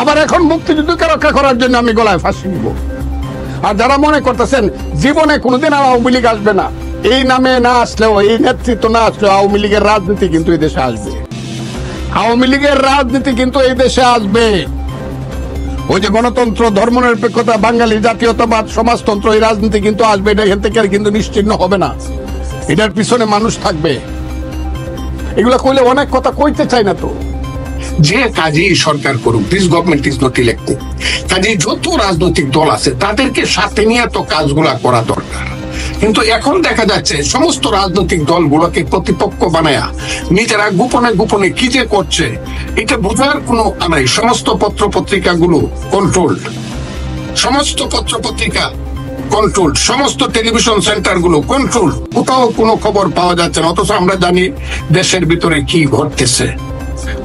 আবার এখন মুক্তিযুদ্ধকে রক্ষা করার জন্য আমি গলায় ফাঁসি নিব। আর যারা মনে করতেছেন জীবনে কোনোদিন আর আওয়ামী লীগ আসবে না, এই নামে না আসলেও, এই নেতৃত্ব না আসলেও আওয়ামী লীগের রাজনীতি কিন্তু এই দেশে আসবে। আওয়ামী লীগের রাজনীতি কিন্তু এই দেশে আসবে। ওই যে গণতন্ত্র, ধর্মনিরপেক্ষতা, বাঙালি জাতীয়তাবাদ, সমাজতন্ত্র, এই রাজনীতি কিন্তু আসবে। এটা এখান থেকে আর কিন্তু নিশ্চিহ্ন হবে না। এটার পিছনে মানুষ থাকবে। এগুলা কইলে অনেক কথা কইতে চাই না তো। যে কাজই সরকার করুক, this government is not elected, কাজে যত রাজনৈতিক দল আছে তাদেরকে সাথে নিয়ে তো কাজগুলা করা দরকার। কিন্তু এখন দেখা যাচ্ছে সমস্ত রাজনৈতিক দলগুলোকে প্রতিপক্ষ বানায়া নিজেরা গোপনে গোপনে কি যে করছে এটা বোঝার কোনো নাই। সমস্ত পত্র পত্রিকা গুলো কন্ট্রোলড, সমস্ত পত্র পত্রিকা কন্ট্রোলড, সমস্ত টেলিভিশন সেন্টার গুলো কন্ট্রোলড, কোথাও কোনো খবর পাওয়া যাচ্ছে না। অথচ আমরা জানি দেশের ভিতরে কি ঘটতেছে,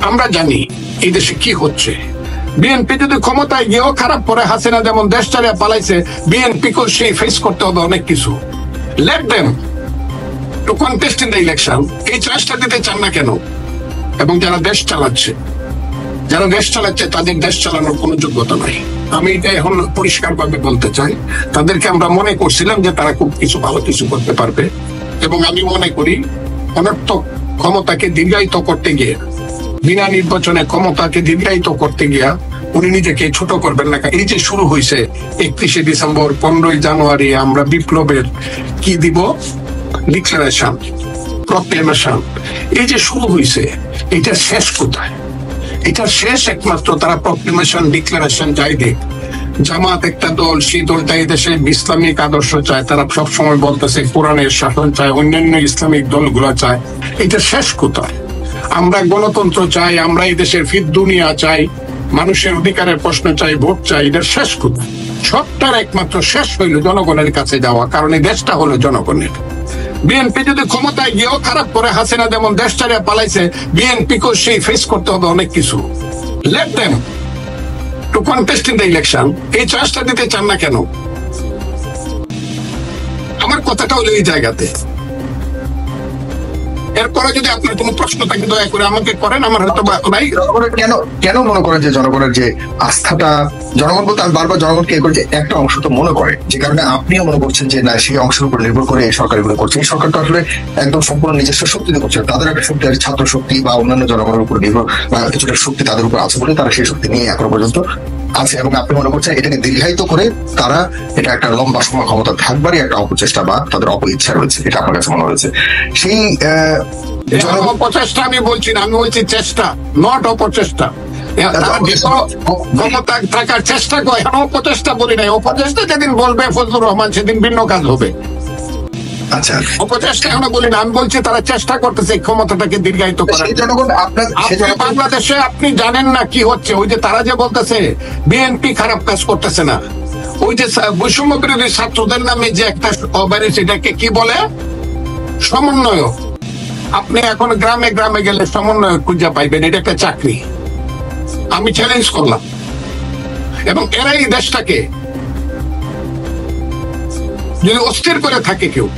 আমরা জানি এই দেশে কি হচ্ছে। বিএনপি যদি ক্ষমতায় গিয়েও খারাপ করে, হাসিনা যেমন দেশ চালিয়ে পালাইছে, বিএনপি কেও সেই ফেস করতে হবে অনেক কিছু। Let them to contest in the election. এই চান্সটা দিতে চান না কেন? এবং যারা দেশ চালাচ্ছে, তাদের দেশ চালানোর কোনো যোগ্যতা নাই। আমি এটা এখন পরিষ্কার ভাবে বলতে চাই। তাদেরকে আমরা মনে করছিলাম যে তারা খুব কিছু ভালো কিছু করতে পারবে, এবং আমি মনে করি অনর্থক ক্ষমতাকে দীর্ঘায়িত করতে গিয়ে, বিনা নির্বাচনে ক্ষমতাকে দীর্ঘায়িত করতে গিয়া উনি নিজেকে ছোট করবেন না। এই যে শুরু হয়েছে 31শে ডিসেম্বর, 15ই জানুয়ারি আমরা বিপ্লবের কি দিব, ডিক্লারেশন, প্রক্লেমেশন, এই যে শুরু হয়েছে, এটা শেষ কোথায়? এটা শেষ একমাত্র তারা প্রক্লেমেশন, ডিক্লারেশন যাই দেখ। জামাত একটা দল, সেই দলটা এই দেশে ইসলামিক আদর্শ চায়, তারা সবসময় বলতেছে কোরআনের শাসন চায়, অন্যান্য ইসলামিক দলগুলো চায়। এটা শেষ কোথায়? আমরা গণতন্ত্র চাই, আমরা এই দেশের ফির দুনিয়া চাই, মানুষের অধিকারের প্রশ্ন চাই, ভোট চাই। এটার শেষ কোথায়? সবটার একমাত্র শেষ হইল জনগণের কাছে যাওয়া, কারণ এই দেশটা হলো জনগণের। বিএনপি যদি ক্ষমতায় গিয়েও খারাপ করে, হাসিনা যেমন দেশ ছাড়িয়ে পালাইছে, বিএনপি কেও সেই ফেস করতে হবে অনেক কিছু। Let them to contest in the election. এই চান্সটা দিতে চান না কেন? আমার কথাটা হলো এই জায়গাতে। এরপরে যদি আপনার কোনো প্রশ্ন থাকে দয়া করে আমাকে করেন। আমার হয়তো নাই। কেন মনে করেন যে জনগণের যে আস্থাটা, জনগণ বলতে আমি বারবার জনগণকে এ করছে, একটা অংশ তো মনে করে, যে কারণে আপনিও মনে করছেন যে না, সেই অংশের উপর নির্ভর করে এই সরকার এগুলো করছে। এই সরকারটা আসলে একদম সম্পূর্ণ নিজস্ব শক্তিতে করছে। তাদের একটা শক্তি আছে, ছাত্র শক্তি বা অন্যান্য জনগণের উপর নির্ভর, বা কিছুটা শক্তি তাদের উপর আছে বলে তারা সেই শক্তি নিয়ে এখনো পর্যন্ত আছে। এবং আপনি মনে করছেন এটাকে দীর্ঘায়িত করে তারা এটা একটা লম্বা সময় ক্ষমতা থাকবারই একটা অপচেষ্টা বা তাদের অপইচ্ছা রয়েছে, এটা আপনার কাছে মনে হয়েছে। সেই অপচেষ্টা আমি বলছি না, আমি বলছি চেষ্টা, নট অপচেষ্টা। ক্ষমতা থাকার চেষ্টা করে, অপচেষ্টা বলি নাই। অপচেষ্টা যেদিন বলবে ফজলুর রহমান, সেদিন ভিন্ন কাজ হবে। আচ্ছা, অপচেষ্টা এখনো বলি না, আমি বলছি তারা চেষ্টা করতেছে ক্ষমতাটাকে দীর্ঘায়িত করার। বাংলাদেশে আপনি জানেন না কি হচ্ছে। ওই যে তারা যে বলতেছে বিএনপি খারাপ কাজ করতেছে না, ওই যে বৈষম্য বিরোধী ছাত্রদের নামে যে একটা অবারে, সেটাকে কি বলে, সমন্বয়ক। আপনি এখন গ্রামে গ্রামে গেলে সমন্বয়ক খুঁজে পাইবেন, এটা একটা চাকরি। আমি চ্যালেঞ্জ করলাম। এবং এরাই দেশটাকে যদি অস্থির করে থাকে কেউ,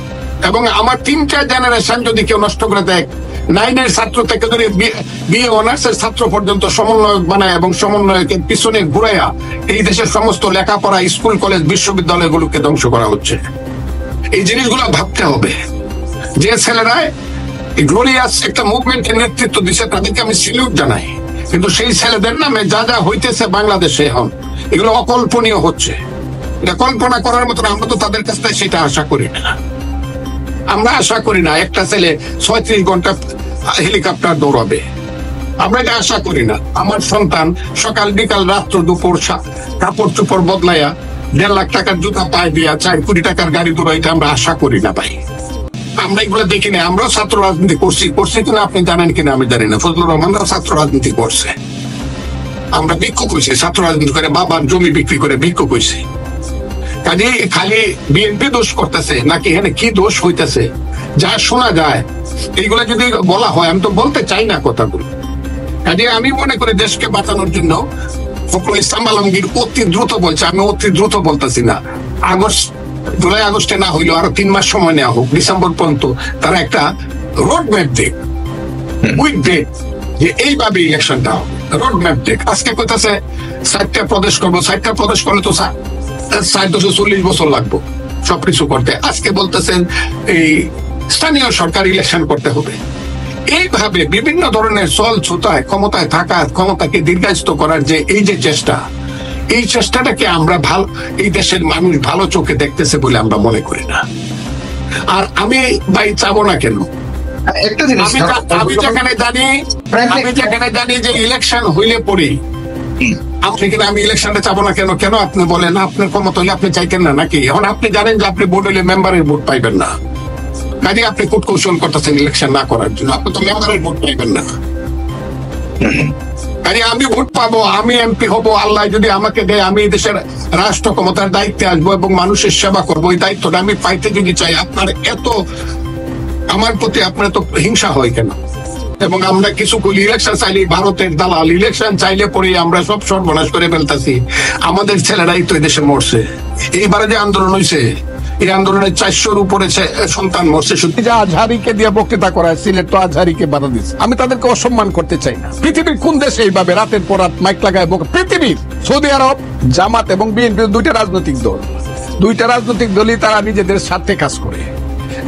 এবং আমার 3টা জেনারেশন যদি কেউ নষ্ট করে দেয়, 9 ছাত্র থেকে যদি বিএ অনার্সের ছাত্র পর্যন্ত সমন্বয়ক বানায় এবং সমন্বয়কের পিছনে ঘুরাইয়া এই দেশের সমস্ত লেখাপড়া, স্কুল কলেজ বিশ্ববিদ্যালয়গুলোকে ধ্বংস করা হচ্ছে। এই জিনিসগুলো ভাবতে হবে। যে ছেলেরা গ্লোরিয়াস একটা মুভমেন্টের নেতৃত্ব দিচ্ছে, তাদেরকে আমি স্যালুট জানাই। কিন্তু সেই ছেলেদের নামে যা যা হইতেছে বাংলাদেশে এখন, এগুলো অকল্পনীয় হচ্ছে। এটা কল্পনা করার মতো। আমরা তো তাদের কাছ থেকে সেটা আশা করি না। আমরা আশা করি না একটা ছেলে 36 ঘন্টা হেলিকপ্টার দৌড়াবে, আমরা এটা আশা করি না। আমার সন্তান সকাল বিকাল রাত্র দুপুর কাপড় চোপড় বদলাইয়া 1.5 লাখ টাকার জুতা পায়ে দিয়া 4 কোটি টাকার গাড়ি দৌড়া, এটা আমরা আশা করি না ভাই। আমরা এগুলো দেখি না। আমরাও ছাত্র রাজনীতি করছি কিনা আপনি জানেন কিনা আমি জানি না। ফজলুর রহমানরাও ছাত্র রাজনীতি করছে। আমরা ভিক্ষুক হয়েছি, ছাত্র রাজনীতি করে, বাবার জমি বিক্রি করে ভিক্ষুক হয়েছি। কাজে খালি বিএনপি দোষ করতেছে নাকি এখানে কি দোষ হইতেছে যা শোনা যায়, এইগুলা যদি বলা হয়, আমি তো বলতে চাই না কথাগুলো। কাজে আমি মনে করি দেশকে বাঁচানোর জন্য ফখরুল ইসলাম আলমগীর অতি দ্রুত বলছে, আমি অতি দ্রুত বলতেছি না, জুলাই আগস্টে না হইলেও আরো 3 মাস সময় নেওয়া হোক, ডিসেম্বর পর্যন্ত তারা একটা রোড ম্যাপ দেখ, উইক ডেট, যে এইভাবে ইলেকশনটা হবে। রোড ম্যাপ দেখ। আজকে কইতাছে 60টা প্রদেশ করবো, 60টা প্রদেশ করলে তো 60-40 বছর লাগবে সবকিছু করতে। আজকে বলতেছেন এই স্থানীয় সরকার ইলেকশন করতে হবে। এইভাবে বিভিন্ন ধরনের চল ছুতায় ক্ষমতায় থাকা, ক্ষমতাকে দীর্ঘায়িত করার যে এই যে চেষ্টা, এই চেষ্টাটাকে আমরা ভালো, এই দেশের মানুষ ভালো চোখে দেখতেছে বলে আমরা মনে করি না। আর আমি ভাই চাবো না কেন, একটা জিনিস আমি যেখানে জানি যে ইলেকশন হইলে পরে আমি ইলেকশনটা চাবো না কেন, কেন আপনি বলেন? আপনার ক্ষমতা হলে আপনি চাইতেন না নাকি? এখন আপনি জানেন যে আপনি ভোট হলে মেম্বারের ভোট পাইবেন না, কাজে আপনি কূট কৌশল করতেছেন ইলেকশন না করার জন্য। আপনি তো মেম্বারের ভোট পাইবেন না, কাজে আমি ভোট পাবো, আমি এমপি হব, আল্লাহ যদি আমাকে দেয়, আমি দেশের রাষ্ট্র ক্ষমতার দায়িত্বে আসবো এবং মানুষের সেবা করবো। এই দায়িত্বটা আমি পাইতে যদি চাই, আপনার এত আমার প্রতি আপনার তো হিংসা হয় কেন? এবং আমরা কিছু ইলেকশন চাইলে ভারতের দালাল, ইলেকশন চাইলে পরে আমরা সব সর্বনাশ করে ফেলতেছি। আমাদের ছেলেরাই তো এদেশে মরছে। এইবারে যে আন্দোলন হয়েছে, এই আন্দোলনে 400-র উপরে সন্তান মরছে। যে আজহারিকে দিয়ে বক্তৃতা করায়, সিলেট তো আজহারিকে বাধা দিচ্ছে। আমি তাদেরকে অসম্মান করতে চাই না। পৃথিবীর কোন দেশে এইভাবে রাতের পর রাত মাইক লাগায় পৃথিবীর? সৌদি আরব, জামাত এবং বিএনপি দুইটা রাজনৈতিক দল, দুইটা রাজনৈতিক দলই তারা নিজেদের স্বার্থে কাজ করে।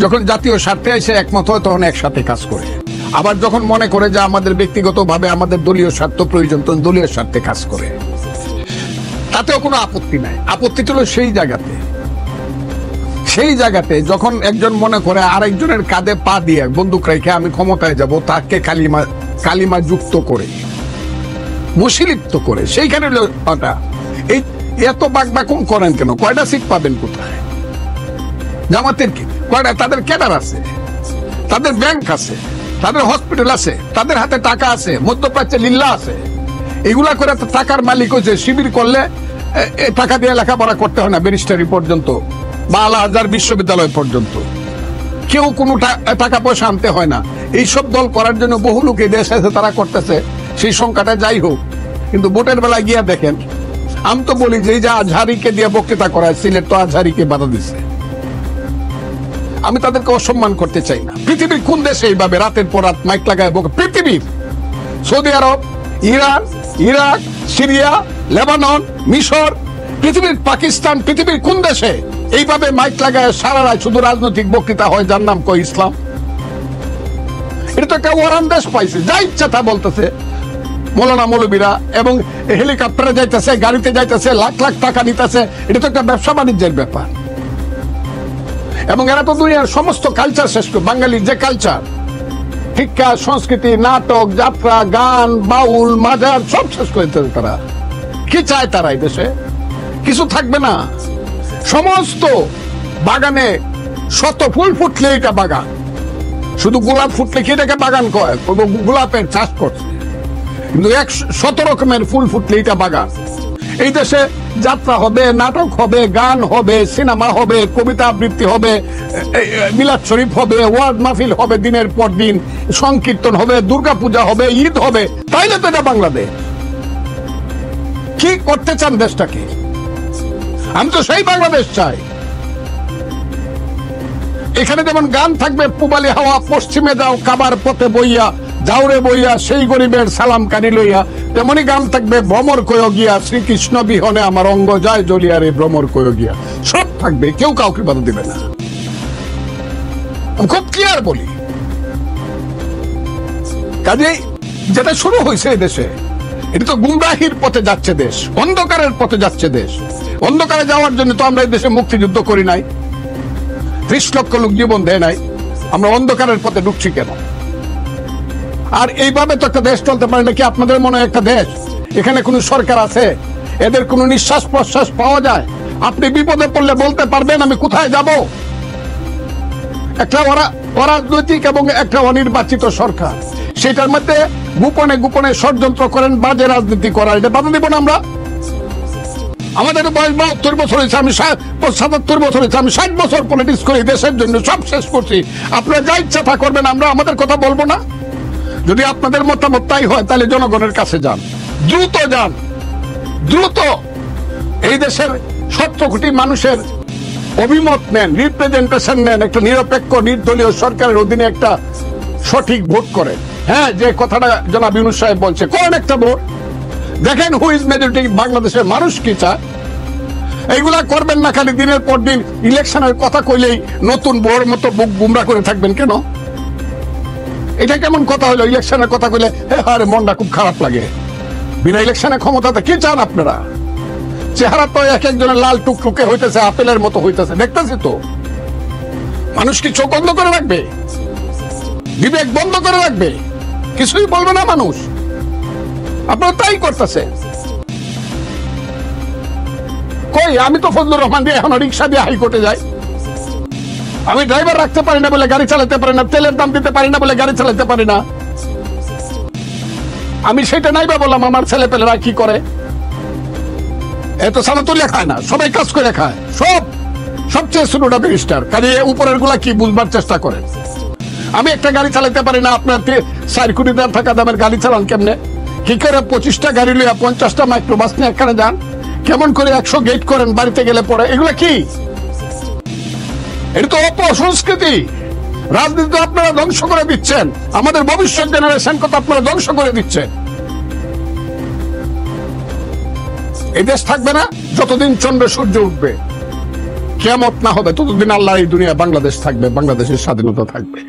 যখন জাতীয় স্বার্থে এসে একমত হয় তখন একসাথে কাজ করে। আবার যখন মনে করে যে আমাদের ব্যক্তিগতভাবে আমাদের দলীয় স্বার্থ প্রয়োজন, তখন দলীয় স্বার্থে কাজ করে। তাতেও কোনো আপত্তি নাই। আপত্তি ছিল সেই জায়গাতে যখন একজন মনে করে আরেকজনের কাঁধে পা দিয়ে বন্দুক রেখে আমি ক্ষমতায় যাব, তাকে কালিমা যুক্ত করে, মুশরিলিপ্ত করে, সেইখানে এই এত বাকবাকুম করেন কেন? কয়টা সিট পাবেন কোথায়? জামাতের কি কয়টা? তাদের ক্যাডার আছে, তাদের ব্যাংক আছে, তাদের হসপিটাল আছে, তাদের হাতে টাকা আছে, মধ্যপ্রাচ্যে লিল্লা আছে। এগুলা করে টাকার মালিক হয়েছে। শিবির করলে টাকা দিয়ে লেখাপড়া করতে হয় না, ব্যারিস্টারি পর্যন্ত বা আল-আজহার বিশ্ববিদ্যালয় পর্যন্ত। কেউ কোনো টাকা পয়সা আনতে হয় না। এইসব দল করার জন্য বহু লোক এই দেশে আছে, তারা করতেছে। সেই সংখ্যাটা যাই হোক, কিন্তু ভোটের বেলায় গিয়া দেখেন। আমি তো বলি যে এই যে আজহারিকে দিয়ে বক্তৃতা করায়, সিলেট তো আজহারিকে বাধা দিচ্ছে। আমি তাদেরকে অসম্মান করতে চাই না। পৃথিবীর কোন দেশে এইভাবে রাতের পর রাত মাইক লাগায় পৃথিবীর? সৌদি আরব, ইরান, ইরাক, সিরিয়া, লেবানন, মিশর, পৃথিবীর পাকিস্তান, পৃথিবীর কোন দেশে এইভাবে মাইক লাগায় সারা রাত শুধু রাজনৈতিক বক্তৃতা হয়, যার নাম কয় ইসলাম? এটা তো একটা ওরান দেশ পাইছে, যা ইচ্ছা তা বলতেছে মৌলানা মৌলবীরা, এবং হেলিকপ্টারে যাইতেছে, গাড়িতে যাইতেছে, লাখ লাখ টাকা নিতেছে। এটা তো একটা ব্যবসা বাণিজ্যের ব্যাপার। এবং এরা তো দুনিয়ার সমস্ত কালচার শেষ করে, বাঙালির যে কালচার, শিক্ষা, সংস্কৃতি, নাটক, যাত্রা, গান, বাউল, মাজার সব শেষ করে দিতে। তারা কি চায়? তারা এই দেশে কিছু থাকবে না। সমস্ত বাগানে শত ফুল ফুটলে এটা বাগান, শুধু গোলাপ ফুটলে কি এটাকে বাগান কয়? গোলাপের চাষ করছে, কিন্তু 100 রকমের ফুল ফুটলে এটা বাগান। এই দেশে যাত্রা হবে, নাটক হবে, গান হবে, সিনেমা হবে, কবিতা আবৃত্তি হবে, মিলাদ শরীফ হবে, ওয়াজ মাহফিল হবে, দিনের পর দিন সংকীর্তন হবে, দুর্গাপূজা হবে, ঈদ হবে। তাইলে তো এটা বাংলাদেশ। কি করতে চান দেশটাকে? আমি তো সেই বাংলাদেশ চাই। এখানে যেমন গান থাকবে, পুবালি হাওয়া পশ্চিমে যাও কাবার পথে বইয়া, যাওরে বইয়া সেই গরিবের সালাম কানি লইয়া, তেমনি গান থাকবে ভ্রমর কয় গিয়া, শ্রীকৃষ্ণ বিহনে আমার অঙ্গ যায় জ্বলিয়া রে ভ্রমর কয় গিয়া। সব থাকবে, কেউ কাউকে বাধা দিবে না। খুব ক্লিয়ার বলি। কাজেই যেটা শুরু হয়েছে এই দেশে, এটা তো গুমরাহির পথে যাচ্ছে দেশ, অন্ধকারের পথে যাচ্ছে দেশ। অন্ধকারে যাওয়ার জন্য তো আমরা এই দেশে মুক্তিযুদ্ধ করি নাই, 30 লক্ষ লোক জীবন দেয় নাই। আমরা অন্ধকারের পথে ঢুকছি কেন? আর এইভাবে তো একটা দেশ চলতে পারে নাকি? আপনাদের মনে হয় একটা দেশ, এখানে কোন সরকার আছে? এদের কোন নিঃশ্বাস প্রশ্বাস পাওয়া যায়? আপনি বিপদে পড়লে বলতে পারবেন আমি কোথায় যাব? একটা অরাজনৈতিক এবং একটা অনির্বাচিত সরকার, সেটার মধ্যে গোপনে গোপনে ষড়যন্ত্র করেন, বাজে রাজনীতি করার, এটা বাধা দিব না আমরা? আমাদের বয়স 72 বছর হয়েছে, আমি 77 বছর হয়েছে, আমি 60 বছর পলিটিক্স করি, দেশের জন্য সব শেষ করছি। আপনারা যা ইচ্ছা তা করবেন, আমরা আমাদের কথা বলবো না? যদি আপনাদের মতামত তাই হয়, তাহলে জনগণের কাছে যান, দ্রুত যান, দ্রুত এই দেশের 17 কোটি মানুষের অভিমত নেন, রিপ্রেজেন্টেশন নেন, একটা নিরপেক্ষ নির্দলীয় সরকারের অধীনে একটা সঠিক ভোট করেন। হ্যাঁ, যে কথাটা জনাব ইউনূস সাহেব বলছে, কোন একটা ভোট দেখেন হু ইজ মেজরিটি, বাংলাদেশের মানুষ কি চায়। এইগুলা করবেন না, খালি দিনের পর দিন ইলেকশনের কথা কইলেই নতুন বউর মতো বুক গুমরা করে থাকবেন কেন? এটা কেমন কথা হলো? ইলেকশনের কথা কইলে আরে মনটা খুব খারাপ লাগে। বিনা ইলেকশনের ক্ষমতাতে কি চান আপনারা? চেহারা তো এক একজনের লাল টুকটুকে হইতেছে, আপেলের মতো হইতেছে, দেখতেছি তো। মানুষ কি চোখ বন্ধ করে রাখবে? বিবেক বন্ধ করে রাখবে? কিছুই বলবে না মানুষ। আপনারা তাই করতেছে। কই, আমি তো ফজলুর রহমান দিয়ে এখন রিক্সা দিয়ে হাইকোর্টে যাই। আমি ড্রাইভার রাখতে পারি না বলে গাড়ি চালাতে পারি না, তেলের দাম দিতে পারি না বলে গাড়ি চালাতে পারি না। আমি সেটা নাইবা বললাম, আমার ছেলে পেলেরা কি করে? এত সালা তুলে খায় না, সবাই কাজ করে খায়। সবচেয়ে ছোটটা ব্যারিস্টার, কাজে উপরের গুলা কি বুঝবার চেষ্টা করে। আমি একটা গাড়ি চালাতে পারি না, আপনার 4 কোটি টাকা দামের গাড়ি চালান কেমনে? কি করে 25টা গাড়ি লইয়া 50টা মাইক্রোবাস নিয়ে এখানে যান? কেমন করে 100 গেট করেন বাড়িতে গেলে পরে? এগুলা কি? এটা তো অপসংস্কৃতি। রাজনীতি আপনারা ধ্বংস করে দিচ্ছেন, আমাদের ভবিষ্যৎ জেনারেশন কথা আপনারা ধ্বংস করে দিচ্ছেন। এই দেশ থাকবে না যতদিন চন্দ্র সূর্য উঠবে, কিয়ামত না হবে ততদিন আল্লাহ এই দুনিয়া বাংলাদেশ থাকবে, বাংলাদেশের স্বাধীনতা থাকবে।